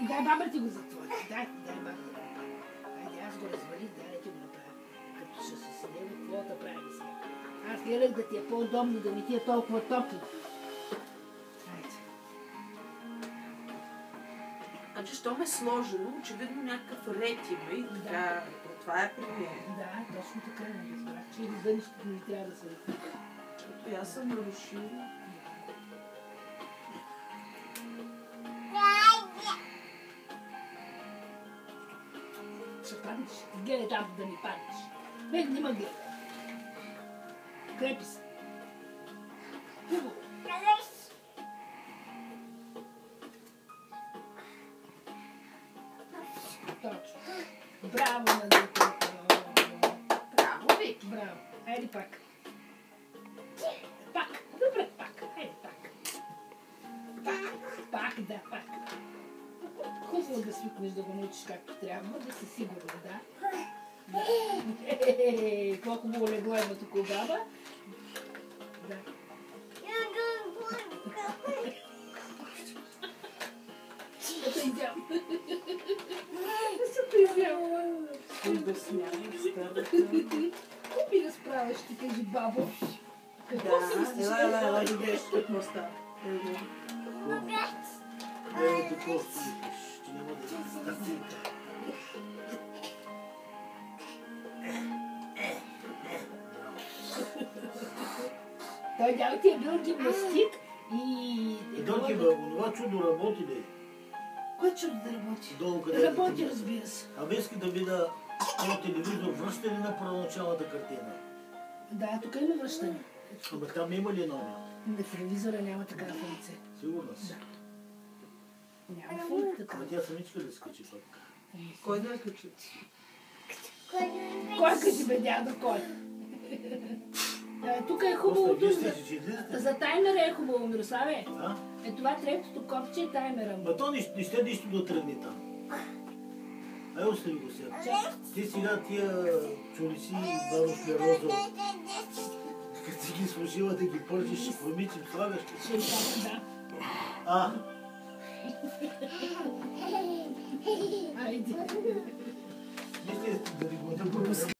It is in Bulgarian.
Дай баба ти го затвори. Дай баба. Айде, аз го развалих, дай ти го направя. Като ще се седем, какво да прави сега? Аз гледах да ти е по-удобно, да не ти е толкова топло. Айде. Значи, що ме сложено, очевидно някакъв ред има и така, това е приемно. Да, точно така не разбрах, че реда нищо не трябва да се реда. Защото аз съм нарушила. Ще паднеш, гледай там да ми паднеш. Мен не ме гледай. Крепи се. Хубаво. Точно. Браво на детето. Браво, Вики. Браво. Хайде пак. Пак. Добре, пак. Хайде пак. Пак, да, пак. Хубаво да свикнеш да го научиш както трябва, да си сигурна, да. Какво хубаво легло има тук баба. Да. Да те изям. Да те изям. Обяснявам старата. Купи да справяш, ти кажи, бабо. Какво си мислиш? Ела, видиш какво става. Ела, какво си мислиш? Ти няма да си. Той дядо ти е бил гимнастик и... Дълки бе, онова чудо работи ли? Кое чудо да работи? Долу къде Работи, разбира се. Ами иска да видя този телевизор, връща ли на първоначалната картина? Да, тук има връщане. Ама там има ли номер? На телевизора няма такава функция. Сигурна си. Няма функция така. Ама тя самичка ли скачи пък? Кой да е качи? Кой кажи бе, дядо, кой? Тук е хубавото. За таймера е хубаво, Мирославе. Е това третото копче е таймера. Ма то не ще нищо да тръгне там. Ай, остави го сега. Ти сега тия чулици, барушки, роза, като си ги служила да ги пържиш, ще помичим, слагаш ли? Ще да. Айде. Не сте да ви го да